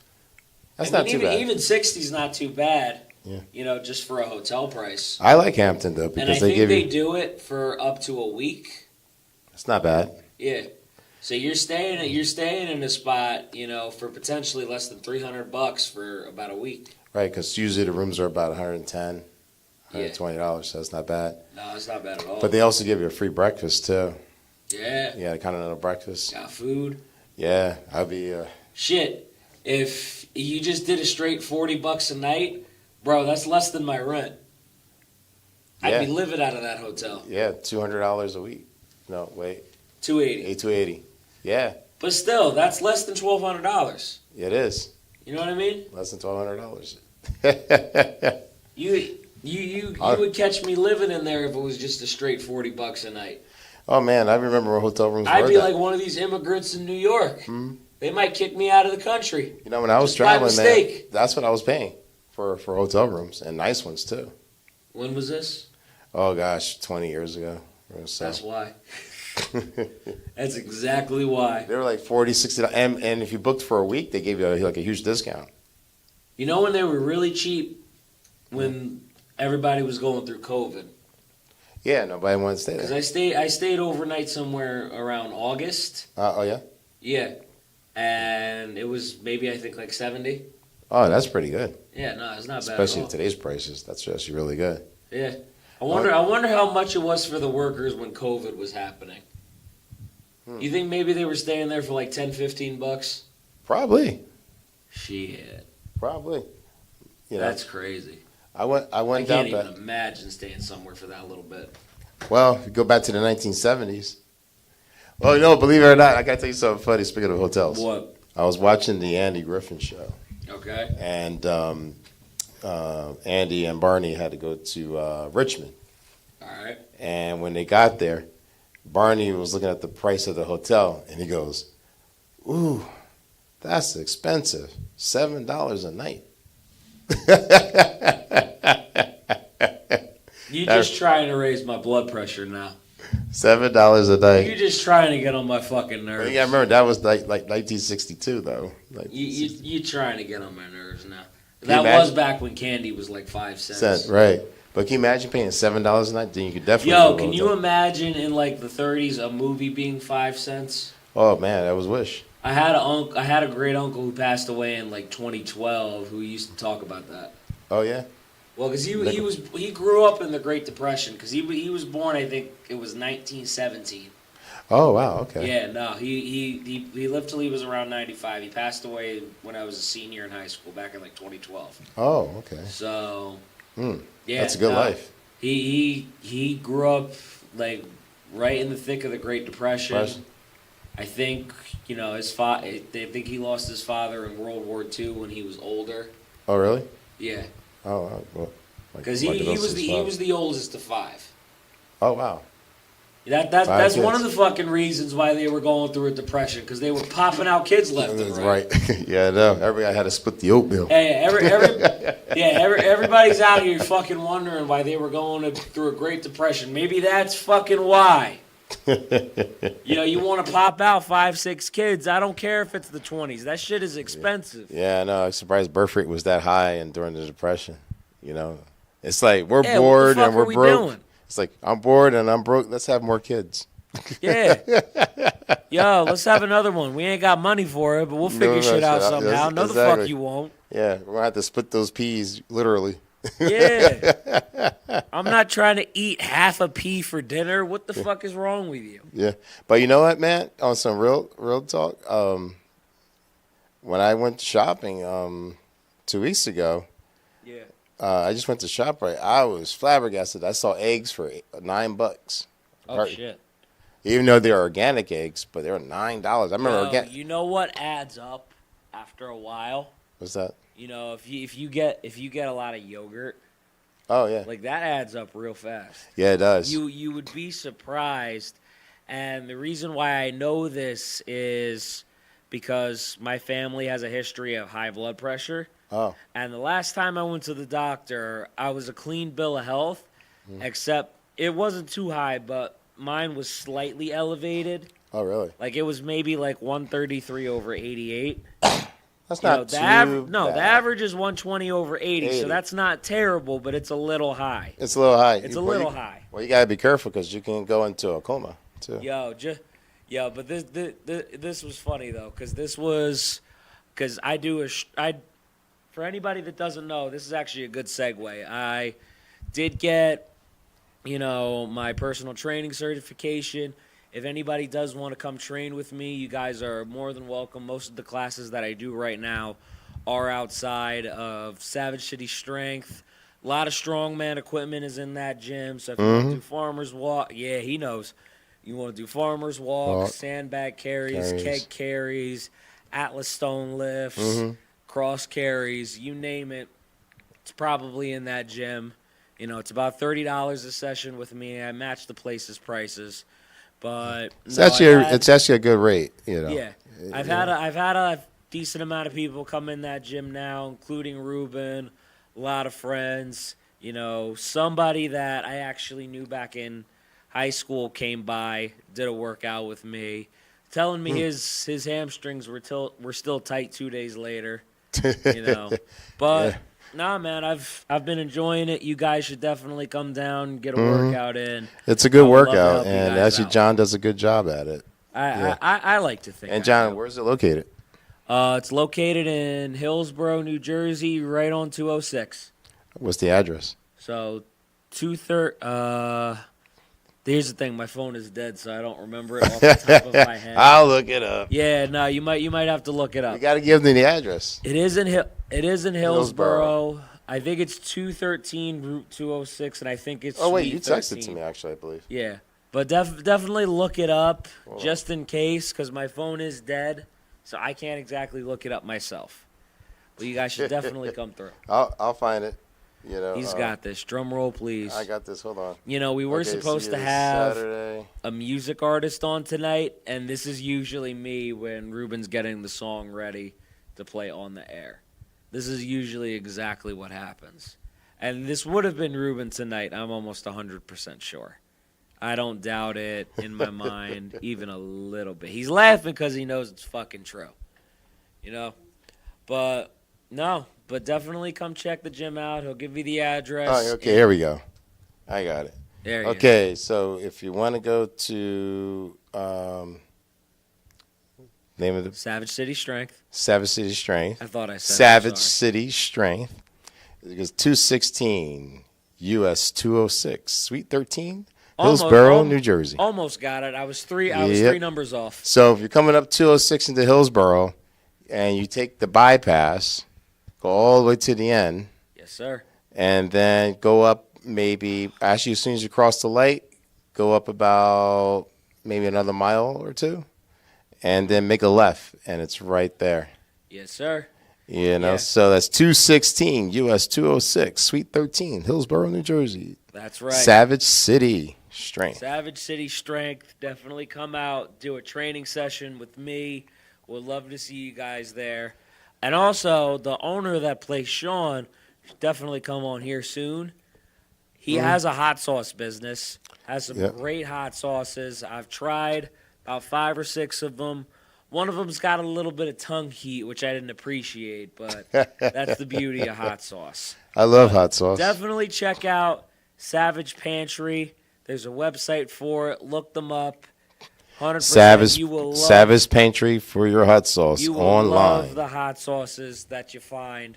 S2: That's
S1: I mean,
S2: not too bad.
S1: Even 60 is not too bad.
S2: Yeah.
S1: You know, just for a hotel price.
S2: I like Hampton though
S1: And I
S2: because they
S1: think
S2: give
S1: they
S2: you.
S1: do it for up to a week.
S2: It's not bad.
S1: Yeah. So you're staying in a spot, you know, for potentially less than $300 for about a week.
S2: Right, because usually the rooms are about $110, $120, so it's not bad.
S1: No, it's not bad at all.
S2: But they also give you a free breakfast too.
S1: Yeah.
S2: Yeah, continental breakfast.
S1: Got food.
S2: Yeah, I'd be.
S1: Shit. If you just did a straight $40 a night, bro, that's less than my rent.
S2: Yeah.
S1: I'd be living out of that hotel.
S2: Yeah, $200 a week. No, wait,
S1: $280.
S2: $280. Yeah,
S1: But still, that's less than $1,200.
S2: it is
S1: You know what I mean?
S2: less than $1,200.
S1: You would catch me living in there if it was just a straight $40 a night.
S2: Oh man, I remember when hotel rooms
S1: I'd
S2: were
S1: be
S2: that.
S1: like one of these immigrants in New York.
S2: Hmm.
S1: They might kick me out of the country.
S2: You know, when I was
S1: Just by
S2: traveling, man,
S1: mistake.
S2: that's what I was paying for hotel rooms and nice ones too.
S1: When was this?
S2: Oh gosh, 20 years ago. So.
S1: That's why. That's exactly why.
S2: They were like $40, $60, and if you booked for a week, they gave you like a huge discount.
S1: You know when they were really cheap? When everybody was going through COVID.
S2: Yeah, nobody wanted to stay
S1: Because
S2: there.
S1: I stayed overnight somewhere around August.
S2: Oh yeah.
S1: Yeah. And it was maybe I think like 70.
S2: Oh, that's pretty good.
S1: Yeah, no, it's not bad
S2: Especially
S1: at all.
S2: at today's prices. That's actually really good.
S1: Yeah. I wonder how much it was for the workers when COVID was happening. You think maybe they were staying there for like $10-15?
S2: Probably.
S1: Shit.
S2: Probably. You know,
S1: That's crazy.
S2: I went
S1: I
S2: down
S1: can't even
S2: back.
S1: imagine staying somewhere for that little bit.
S2: Well, if you go back to the 1970s. Well, you know, believe it or not, I got to tell you something funny. Speaking of hotels,
S1: What?
S2: I was watching the Andy Griffin show,
S1: Okay.
S2: and Andy and Barney had to go to Richmond.
S1: All right.
S2: And when they got there, Barney was looking at the price of the hotel, and he goes, "Ooh, that's expensive. $7 a night."
S1: You just trying to raise my blood pressure now.
S2: $7 a night.
S1: You're just trying to get on my fucking nerves.
S2: You gotta remember that was like 1962 though.
S1: You trying to get on my nerves now.
S2: you
S1: That
S2: imagine-
S1: was back when candy was like 5 cents.
S2: Right. But can you imagine paying $7 a night? Then you could definitely.
S1: Yo,
S2: go to a
S1: can you
S2: hotel.
S1: imagine in like the 30s a movie being 5 cents?
S2: Oh man, that was Wish.
S1: I had a great uncle who passed away in like 2012 who used to talk about that.
S2: Oh yeah.
S1: Well, because he grew up in the Great Depression because he was born I think it was 1917.
S2: Oh wow. Okay.
S1: Yeah, no, he lived till he was around 95. He passed away when I was a senior in high school back in like 2012.
S2: Oh okay.
S1: So
S2: Mm,
S1: yeah,
S2: that's a good life.
S1: He grew up like right in the thick of the Great Depression. I think his father. I think he lost his father in World War II when he was older.
S2: Oh really?
S1: Yeah,
S2: Oh wow. Well,
S1: because he was the oldest of 5.
S2: Oh wow.
S1: That's one of
S2: kids.
S1: the fucking reasons why they were going through a depression because they were popping out kids left and
S2: That's
S1: right.
S2: right. Yeah, I know. Everybody had to split the oatmeal.
S1: Hey, everybody's out here fucking wondering why they were going through a Great Depression. Maybe that's fucking why. You want to pop out 5, 6 kids. I don't care if it's the 20s. That shit is expensive.
S2: Yeah, I know. I'm surprised birth rate was that high and during the Depression. It's like we're
S1: Yeah,
S2: bored
S1: what the fuck
S2: and we're
S1: are we
S2: broke.
S1: doing?
S2: It's like I'm bored and I'm broke. Let's have more kids.
S1: Yeah. Yo, let's have another one. We ain't got money for it, but we'll figure shit out somehow.
S2: Yes,
S1: No, the
S2: exactly.
S1: fuck you won't.
S2: Yeah, we're gonna have to split those peas literally.
S1: Yeah. I'm not trying to eat half a pea for dinner. What the fuck is wrong with you?
S2: Yeah, but you know what, man? On some real talk, when I went shopping 2 weeks ago,
S1: Yeah.
S2: I just went to ShopRite. I was flabbergasted. I saw eggs for $9.
S1: Oh, shit.
S2: Even though they're organic eggs, but they were $9. I remember organic.
S1: You know what adds up after a while?
S2: What's that?
S1: You know, if you get a lot of yogurt,
S2: Oh yeah.
S1: like that adds up real fast.
S2: Yeah, it does.
S1: You would be surprised, and the reason why I know this is because my family has a history of high blood pressure.
S2: Oh.
S1: And the last time I went to the doctor, I was a clean bill of health, except it wasn't too high, but mine was slightly elevated.
S2: Oh, really?
S1: Like it was maybe like 133/88.
S2: That's not too
S1: the
S2: bad.
S1: average is 120/80, so that's not terrible, but it's a little high.
S2: It's a little high.
S1: It's a little high.
S2: Well, you gotta be careful because you can go into a coma too.
S1: But this was funny though, because for anybody that doesn't know, this is actually a good segue. I did get, my personal training certification. If anybody does want to come train with me, you guys are more than welcome. Most of the classes that I do right now are outside of Savage City Strength. A lot of strongman equipment is in that gym. So if you want to do farmer's walk, yeah, he knows. You want to do farmer's walk, sandbag carries, keg carries, Atlas stone lifts, cross carries, you name it. It's probably in that gym. It's about $30 a session with me. I match the place's prices. But
S2: it's actually a good rate,
S1: Yeah, I've had a decent amount of people come in that gym now, including Ruben, a lot of friends. Somebody that I actually knew back in high school came by, did a workout with me, telling me his hamstrings were still tight 2 days later. But. Yeah. Nah, man, I've been enjoying it. You guys should definitely come down and get a workout in.
S2: It's a good workout, and actually John does a good job at it.
S1: I like to think.
S2: And John, where's it located?
S1: It's located in Hillsborough, New Jersey, right on 206.
S2: What's the address?
S1: So, here's the thing, my phone is dead, so I don't remember it off the top of my head.
S2: I'll look it up.
S1: Yeah, no, you might have to look it up.
S2: You got to give them the address.
S1: It is in Hillsborough. I think it's 213 Route 206, and I think it's.
S2: Oh wait, you texted it to me actually, I believe.
S1: Yeah, but definitely look it up just in case, because my phone is dead, so I can't exactly look it up myself. But you guys should definitely come through.
S2: I'll find it.
S1: He's got this. Drum roll, please.
S2: I got this. Hold on.
S1: We were supposed to have
S2: Saturday.
S1: A music artist on tonight, and this is usually me when Ruben's getting the song ready to play on the air. This is usually exactly what happens. And this would have been Ruben tonight. I'm almost 100% sure. I don't doubt it in my mind even a little bit. He's laughing because he knows it's fucking true. But no. But definitely come check the gym out. He'll give you the address.
S2: Oh, okay, here we go. I got it.
S1: There you go.
S2: Okay, so if you want to go to name of the
S1: Savage City Strength.
S2: Savage City Strength.
S1: I thought I said
S2: Savage City Strength. It goes 216 US 206 Suite 13, Hillsborough, New Jersey.
S1: Almost got it. I was three numbers off.
S2: So if you're coming up 206 into Hillsborough and you take the bypass, go all the way to the end.
S1: Yes, sir.
S2: And then go up as soon as you cross the light, go up about maybe another mile or two. And then make a left, and it's right there.
S1: Yes, sir.
S2: So that's 216 US 206, Suite 13, Hillsborough, New Jersey.
S1: That's right.
S2: Savage City Strength.
S1: Savage City Strength. Definitely come out, do a training session with me. We'd love to see you guys there. And also, the owner of that place, Sean, should definitely come on here soon. He has a hot sauce business, has some great hot sauces. I've tried about 5 or 6 of them. One of them's got a little bit of tongue heat, which I didn't appreciate, but that's the beauty of hot sauce.
S2: I love hot sauce.
S1: Definitely check out Savage Pantry. There's a website for it. Look them up. 100%.
S2: Savage Pantry for your hot sauce
S1: you will
S2: online.
S1: Love the hot sauces that you find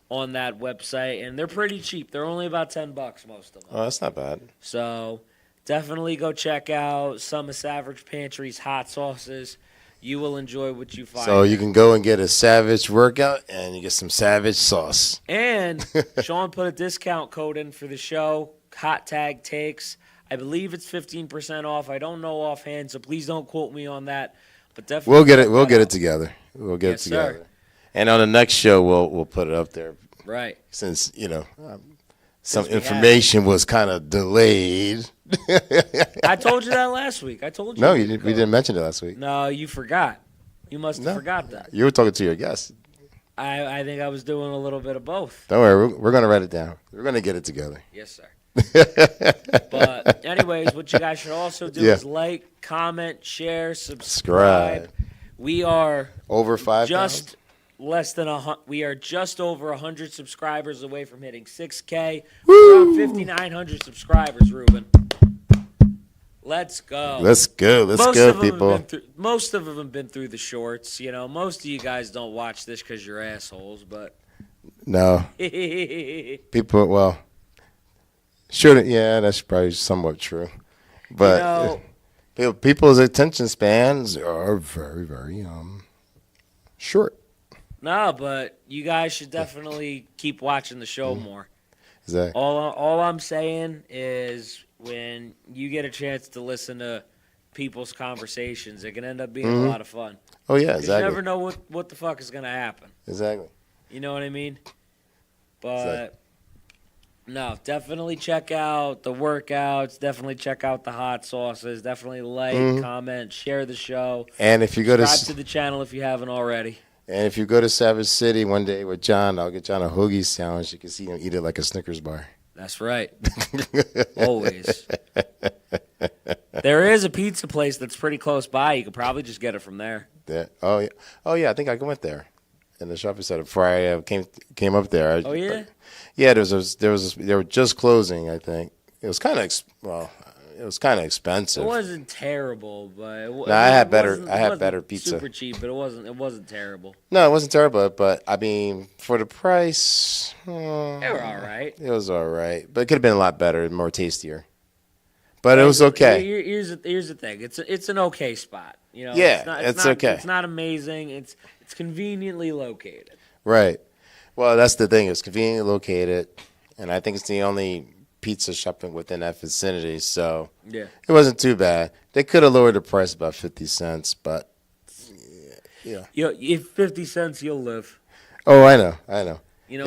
S1: on that website, and they're pretty cheap. They're only about $10, most of them.
S2: Oh, that's not bad.
S1: So definitely go check out some of Savage Pantry's hot sauces. You will enjoy what you find.
S2: So you can go and get a Savage workout, and you get some Savage sauce.
S1: And Sean put a discount code in for the show, Hot Tag Takes. I believe it's 15% off. I don't know offhand, so please don't quote me on that. But definitely
S2: We'll get it. We'll get it together. We'll get it together.
S1: Sir.
S2: And on the next show, we'll put it up there.
S1: Right.
S2: Since some information was kind of delayed.
S1: I told you that last week. I told you.
S2: No, you didn't. We didn't mention it last week.
S1: No, you forgot. You must have forgot that.
S2: You were talking to your guest.
S1: I think I was doing a little bit of both.
S2: Don't worry. We're going to write it down. We're going to get it together.
S1: Yes, sir. But anyways, what you guys should also do is like, comment, share, subscribe. We are
S2: over 5,000.
S1: Just less than we are just over 100 subscribers away from hitting 6K. We're around 5,900 subscribers, Ruben. Let's go.
S2: Let's go. Let's go, people.
S1: Most of them have been through the shorts. You know, most of you guys don't watch this because you're assholes, but
S2: no. People, well, shouldn't. Yeah, that's probably somewhat true. But people's attention spans are very, very short.
S1: No, but you guys should definitely keep watching the show more.
S2: Exactly.
S1: All I'm saying is when you get a chance to listen to people's conversations, it can end up being a lot of fun.
S2: Oh, yeah, exactly.
S1: You never know what the fuck is going to happen.
S2: Exactly.
S1: You know what I mean? But, no, definitely check out the workouts. Definitely check out the hot sauces. Definitely like, comment, share the show.
S2: And if you go
S1: subscribe to the channel if you haven't already.
S2: And if you go to Savage City one day with John, I'll get John a hoagie sandwich. You can see him eat it like a Snickers bar.
S1: That's right. Always. There is a pizza place that's pretty close by. You could probably just get it from there.
S2: Yeah. Oh, yeah. Oh, yeah. I think I went there in the shopping center before I came up there.
S1: Oh, yeah?
S2: Yeah, they were just closing, I think. It was kind of, it was kind of expensive.
S1: It wasn't terrible, but
S2: I had better pizza.
S1: Super cheap, but it wasn't terrible.
S2: No, it wasn't terrible, but I mean, for the price,
S1: they were all right.
S2: It was all right, but it could have been a lot better, more tastier. But it was okay.
S1: Here's the thing. It's an okay spot. You know.
S2: Yeah,
S1: it's
S2: not,
S1: okay.
S2: It's
S1: not amazing. It's conveniently located.
S2: Right. Well, that's the thing. It's conveniently located, and I think it's the only pizza shop within that vicinity, so
S1: yeah,
S2: it wasn't too bad. They could have lowered the price about 50 cents, but yeah.
S1: If 50 cents, you'll live.
S2: Oh, I know.
S1: You know,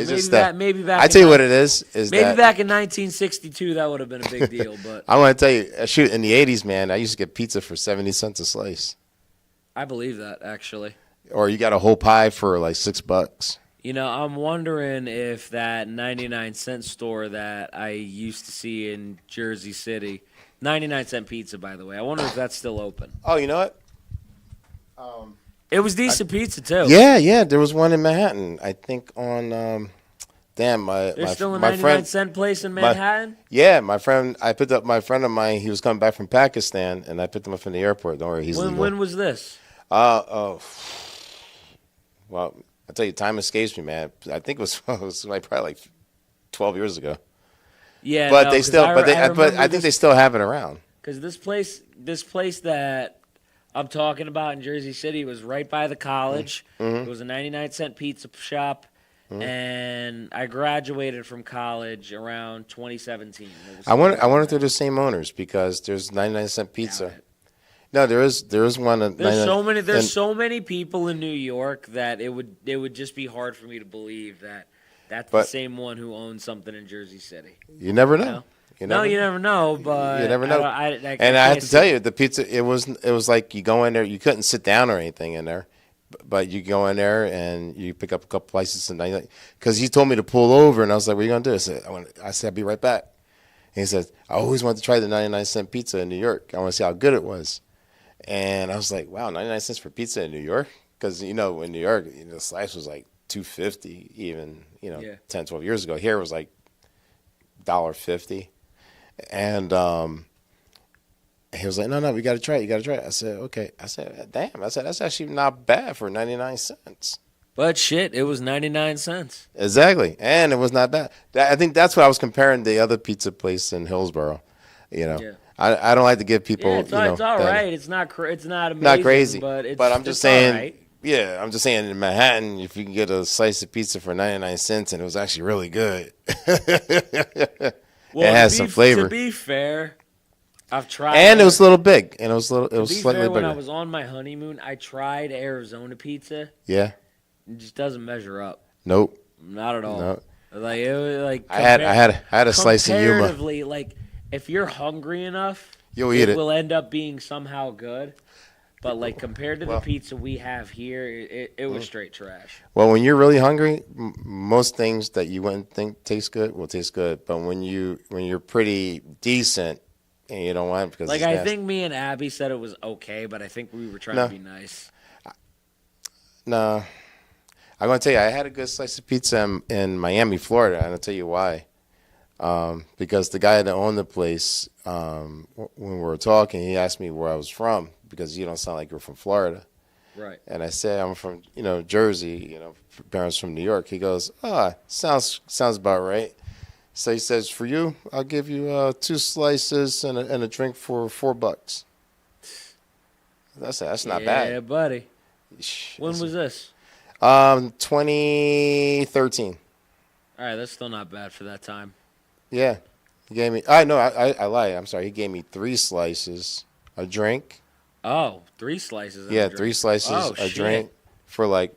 S1: maybe back.
S2: I tell you what it is
S1: maybe back in 1962 that would have been a big deal, but
S2: I want to tell you, shoot, in the 80s, man, I used to get pizza for 70 cents a slice.
S1: I believe that actually.
S2: Or you got a whole pie for like $6.
S1: You know, I'm wondering if that 99-cent store that I used to see in Jersey City, 99-cent pizza, by the way, I wonder if that's still open.
S2: Oh, you know what?
S1: It was decent pizza, too.
S2: Yeah. There was one in Manhattan. I think on,
S1: There's still a 99-cent place in Manhattan?
S2: My friend, I picked up my friend of mine. He was coming back from Pakistan, and I picked him up from the airport. Don't worry, he's legal.
S1: When was this?
S2: Well, I tell you, time escapes me, man. I think it was like probably like 12 years ago.
S1: Yeah,
S2: but I think they still have it around.
S1: Because this place that I'm talking about in Jersey City was right by the college. It was a 99-cent pizza shop, and I graduated from college around 2017.
S2: I wonder if they're the same owners because there's 99-cent pizza. No, there is one.
S1: There's so many people in New York that it would just be hard for me to believe that that's the same one who owns something in Jersey City.
S2: You never know.
S1: You never know. But
S2: you never know. I have to tell you, the pizza it was like you go in there, you couldn't sit down or anything in there, but you go in there and you pick up a couple slices and because he told me to pull over and I was like, "What are you gonna do?" I said, "I'll be right back." And he says, "I always wanted to try the 99-cent pizza in New York. I want to see how good it was." And I was like, wow, 99 cents for pizza in New York? Because, in New York, the slice was like $2.50 even, 10, 12 years ago. Here it was like $1.50. And he was like, no, we got to try it. You got to try it. I said, okay. I said, damn. I said, that's actually not bad for 99 cents.
S1: But shit, it was 99 cents.
S2: Exactly. And it was not bad. I think that's what I was comparing the other pizza place in Hillsborough, I don't like to give people,
S1: Yeah, it's all right. It's not amazing,
S2: crazy,
S1: but
S2: I'm just
S1: it's
S2: saying.
S1: all right.
S2: Yeah, I'm just saying in Manhattan, if you can get a slice of pizza for 99 cents and it was actually really good, it
S1: Well,
S2: has some
S1: to
S2: flavor,
S1: be fair, I've tried.
S2: and it was a little big, and it
S1: To
S2: was
S1: be
S2: slightly
S1: fair, when I
S2: bigger.
S1: was on my honeymoon, I tried Arizona pizza.
S2: Yeah,
S1: It just doesn't measure up.
S2: nope,
S1: Not at all.
S2: no.
S1: Like it was like
S2: I had a slice in Yuma.
S1: comparatively, like if you're hungry enough,
S2: You'll eat it.
S1: will end up being somehow good. But like compared to the
S2: Well-
S1: pizza we have here, it was straight trash.
S2: Well, when you're really hungry, most things that you wouldn't think taste good will taste good. But when you're pretty decent and you don't want it because
S1: Like
S2: it's
S1: I
S2: nasty.
S1: think me and Abby said it was okay, but I think we were trying
S2: No.
S1: to be nice.
S2: No, I'm gonna tell you, I had a good slice of pizza in Miami, Florida, and I'll tell you why. Because the guy that owned the place, when we were talking, he asked me where I was from because you don't sound like you're from Florida.
S1: Right.
S2: And I said I'm from, Jersey. Parents from New York. He goes, sounds about right. So he says, for you, I'll give you 2 slices and a drink for $4. That's not bad.
S1: Yeah, buddy.
S2: Shh,
S1: When was this?
S2: 2013.
S1: All right, that's still not bad for that time.
S2: Yeah, he gave me. I know. I lied. I'm sorry. He gave me 3 slices, a drink.
S1: Oh, 3 slices. and a
S2: Yeah,
S1: drink.
S2: 3 slices,
S1: Oh,
S2: a
S1: shit.
S2: drink for like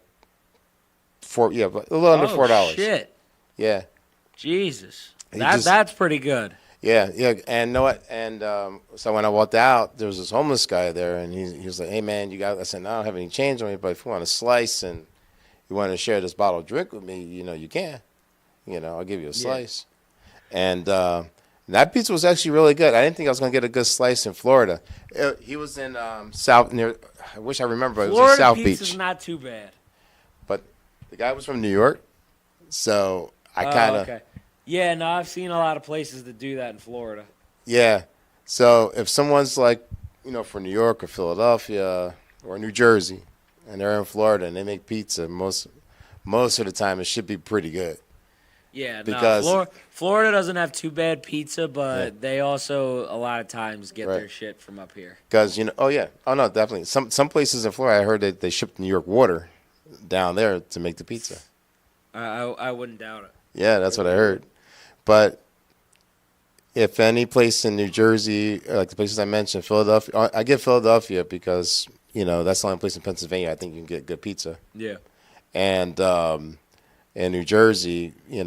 S2: $4. Yeah, but a little under $4.
S1: Shit.
S2: Yeah,
S1: Jesus.
S2: He
S1: That's pretty good.
S2: yeah. And know what? And so when I walked out, there was this homeless guy there, and he was like, "Hey man, you got?" I said, "No, I don't have any change on me, but if you want a slice and you want to share this bottle of drink with me, you can. I'll give you a slice." And that pizza was actually really good. I didn't think I was going to get a good slice in Florida. He was in South near. I wish I remember. It was in
S1: Florida
S2: South
S1: pizza's
S2: Beach.
S1: not too bad.
S2: But the guy was from New York, so I kind of
S1: okay. Yeah, no, I've seen a lot of places that do that in Florida.
S2: yeah. So if someone's like from New York or Philadelphia or New Jersey, and they're in Florida and they make pizza, most of the time it should be pretty good.
S1: Yeah,
S2: Because-
S1: Florida doesn't have too bad pizza, but they also a lot of times get their shit from up here.
S2: Because oh yeah, oh no, definitely. Some places in Florida, I heard that they shipped New York water down there to make the pizza.
S1: I wouldn't doubt it.
S2: Yeah, that's what I heard. But if any place in New Jersey, like the places I mentioned, Philadelphia, I get Philadelphia because that's the only place in Pennsylvania I think you can get good pizza.
S1: Yeah.
S2: And in New Jersey, I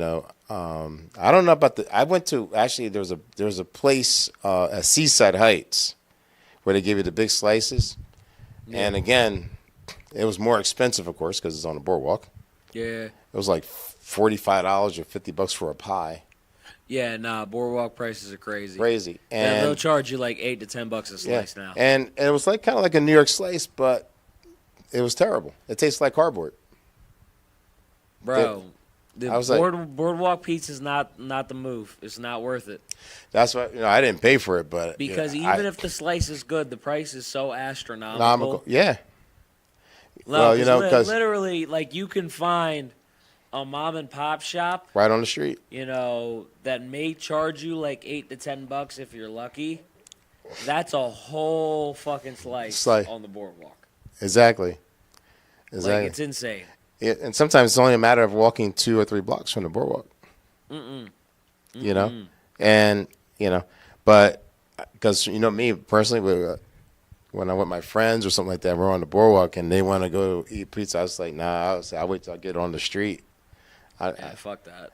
S2: don't know about I went to actually there was a place at Seaside Heights where they give you the big slices, and again, it was more expensive, of course, because it's on the boardwalk.
S1: Yeah.
S2: It was like $45 or $50 for a pie.
S1: Yeah, nah, boardwalk prices are crazy.
S2: Crazy,
S1: Yeah, they'll
S2: and
S1: charge you like $8 to $10 a slice now.
S2: and it was like kind of like a New York slice, but it was terrible. It tastes like cardboard.
S1: Bro,
S2: I was like-
S1: boardwalk pizza's not the move. It's not worth it.
S2: That's why I didn't pay for it, but
S1: Because even if the slice is good, the price is so astronomical.
S2: economical, yeah.
S1: No,
S2: Well, 'cause-
S1: literally, like you can find a mom and pop shop,
S2: Right on the street.
S1: that may charge you like $8 to $10 if you're lucky. That's a whole fucking slice on the boardwalk.
S2: Exactly.
S1: Like it's insane.
S2: Yeah, and sometimes it's only a matter of walking 2 or 3 blocks from the boardwalk. And but because me personally, when I'm with my friends or something like that, we're on the boardwalk and they want to go eat pizza. I was like, nah, I'll wait till I get on the street.
S1: Fuck that.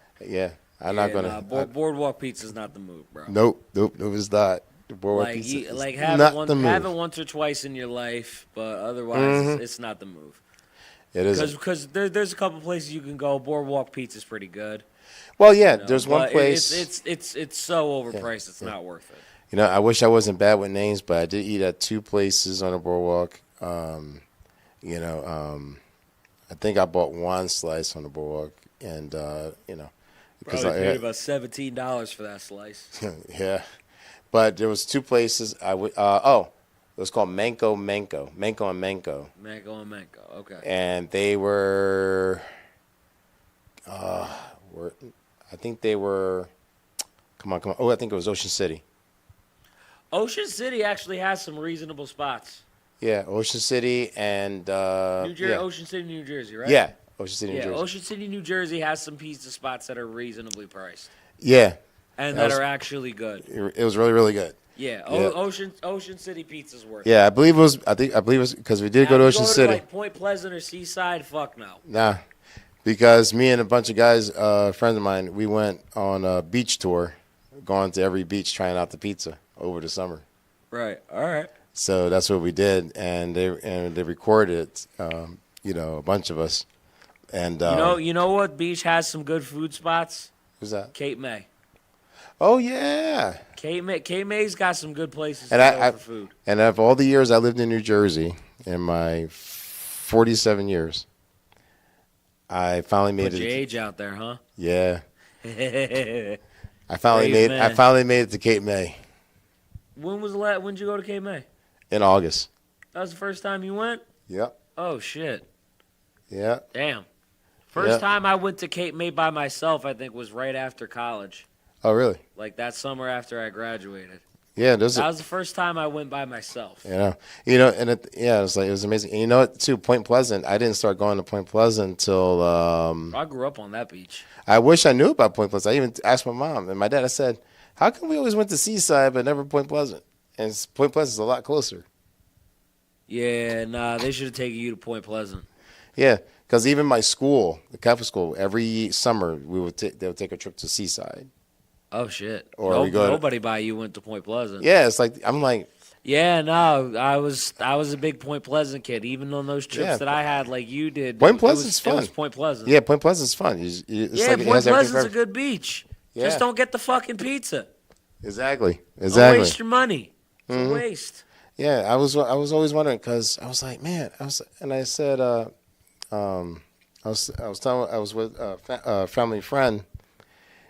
S2: I'm not gonna.
S1: Boardwalk pizza's not the move, bro.
S2: Nope, it was not. The boardwalk pizza is
S1: have
S2: not
S1: it
S2: the move.
S1: have it once or twice in your life, but otherwise it's not the move.
S2: It isn't.
S1: Because there's a couple places you can go. Boardwalk pizza's pretty good.
S2: Well, yeah, there's one
S1: but
S2: place.
S1: It's so overpriced. It's not worth it.
S2: I wish I wasn't bad with names, but I did eat at 2 places on the boardwalk. I think I bought 1 slice on the boardwalk, and because
S1: Probably paid about $17 for that slice.
S2: yeah, but there was 2 places I would. It was called Manco and Manco.
S1: Mango and Mango. Okay.
S2: And they were, I think they were. Come on. Oh, I think it was Ocean City.
S1: Ocean City actually has some reasonable spots.
S2: Yeah, Ocean City and
S1: Ocean City, New Jersey, right?
S2: Yeah, Ocean City, New
S1: Yeah,
S2: Jersey.
S1: Ocean City, New Jersey has some pizza spots that are reasonably priced
S2: Yeah,
S1: and
S2: that
S1: that
S2: was-
S1: are actually good.
S2: it was really really good.
S1: Yeah,
S2: Yeah.
S1: Ocean City pizza's worth it.
S2: Yeah, I believe it was. I believe it was because we did
S1: Now,
S2: go to
S1: you
S2: Ocean City.
S1: like Point Pleasant or Seaside, fuck no.
S2: Nah, because me and a bunch of guys, friends of mine, we went on a beach tour, going to every beach trying out the pizza over the summer.
S1: Right. All right.
S2: So that's what we did, and they recorded it, a bunch of us. And
S1: You know what beach has some good food spots?
S2: who's that?
S1: Cape May.
S2: Oh yeah.
S1: Cape May's got some good places
S2: And
S1: to
S2: I
S1: go for food.
S2: and of all the years I lived in New Jersey, in my 47 years, I finally made
S1: Put your
S2: it.
S1: age out there, huh?
S2: Yeah,
S1: When
S2: I finally
S1: Brave
S2: made.
S1: man.
S2: I finally made it to Cape May
S1: was the last? When'd you go to Cape May?
S2: in August.
S1: That was the first time you went?
S2: Yep.
S1: Oh shit!
S2: Yeah.
S1: Damn. First
S2: Yeah.
S1: time I went to Cape May by myself, I think, was right after college.
S2: Oh really?
S1: Like that summer after I graduated.
S2: Yeah.
S1: That was the first time I went by myself.
S2: And it was amazing. And you know what? Too, Point Pleasant. I didn't start going to Point Pleasant until.
S1: I grew up on that beach.
S2: I wish I knew about Point Pleasant. I even asked my mom and my dad. I said, "How come we always went to Seaside but never Point Pleasant?" And Point Pleasant's a lot closer.
S1: Yeah, nah, they should have taken you to Point Pleasant.
S2: Yeah, because even my school, the Catholic school, every summer they would take a trip to Seaside.
S1: Oh shit!
S2: Or we go to-
S1: nobody by you went to Point Pleasant.
S2: Yeah, it's like I'm like,
S1: Yeah, no, I was a big Point Pleasant kid. Even on those trips
S2: Yeah.
S1: that I had, like you did,
S2: Point Pleasant's
S1: it was
S2: fun.
S1: Point Pleasant.
S2: yeah, Point Pleasant's fun. It's
S1: Yeah,
S2: like it
S1: Point
S2: has everything
S1: Pleasant's
S2: for-
S1: a good beach.
S2: Yeah.
S1: Just don't get the fucking pizza.
S2: Exactly.
S1: Don't waste your money. It's a waste.
S2: Yeah, I was always wondering because I was like, man, I said, I was with a family friend,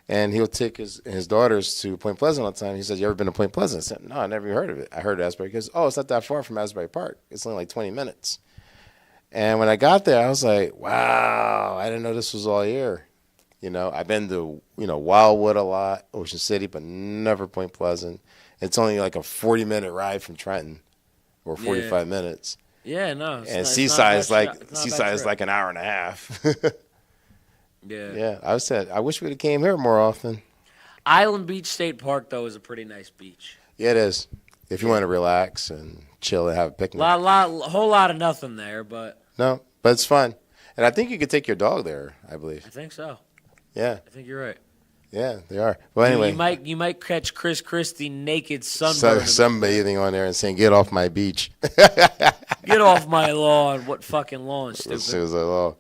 S2: and he'll take his daughters to Point Pleasant all the time. He said, "You ever been to Point Pleasant?" I said, "No, I never even heard of it." I heard of Asbury. He goes, "Oh, it's not that far from Asbury Park. It's only like 20 minutes." And when I got there, I was like, "Wow, I didn't know this was all here." I've been to Wildwood a lot, Ocean City, but never Point Pleasant. It's only like a 40-minute ride from Trenton, or 45 minutes.
S1: Yeah, no.
S2: And Seaside is like an hour and a half.
S1: Yeah.
S2: Yeah, I wish we'd have came here more often.
S1: Island Beach State Park though is a pretty nice beach.
S2: Yeah, it is. If you want to relax and chill and have a picnic.
S1: Whole lot of nothing there, but
S2: No, but it's fun. And I think you could take your dog there, I believe.
S1: I think so.
S2: Yeah,
S1: I think you're right.
S2: yeah, they are. Well, anyway,
S1: You might catch Chris Christie naked sunburned.
S2: sunbathing on there and saying, "Get off my beach."
S1: Get off my lawn. What fucking lawn,
S2: As
S1: stupid?
S2: soon as I law.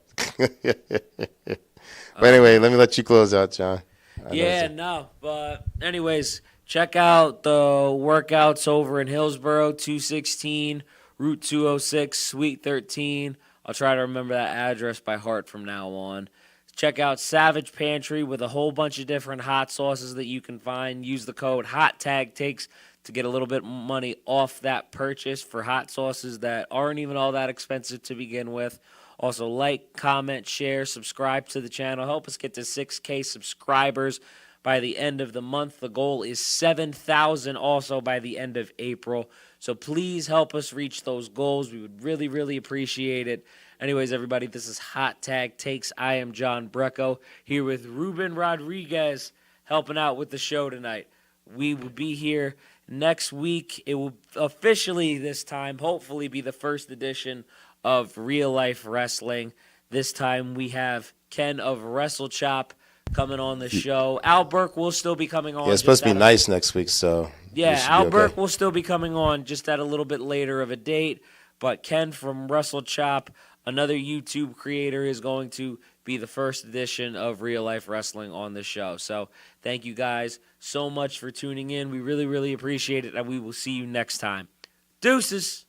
S2: But anyway, let me let you close out, John.
S1: Yeah, no. But anyways, check out the workouts over in Hillsborough, 216, Route 206, Suite 13. I'll try to remember that address by heart from now on. Check out Savage Pantry with a whole bunch of different hot sauces that you can find. Use the code HOTTAGTAKES to get a little bit money off that purchase for hot sauces that aren't even all that expensive to begin with. Also, like, comment, share, subscribe to the channel. Help us get to 6K subscribers by the end of the month. The goal is 7,000 also by the end of April. So please help us reach those goals. We would really, really appreciate it. Anyways, everybody, this is Hot Tag Takes. I am John BRECKO here with Ruben Rodriguez helping out with the show tonight. We will be here next week. It will officially this time, hopefully, be the first edition of Real Life Wrestling. This time we have Ken of Wrestle Chop coming on the show. Al Burke will still be coming on.
S2: Yeah, it's supposed to be nice next week, so
S1: yeah,
S2: we should be
S1: Al
S2: okay.
S1: Burke will still be coming on just at a little bit later of a date. But Ken from Wrestle Chop, another YouTube creator, is going to be the first edition of Real Life Wrestling on the show. So thank you guys so much for tuning in. We really, really appreciate it, and we will see you next time. Deuces.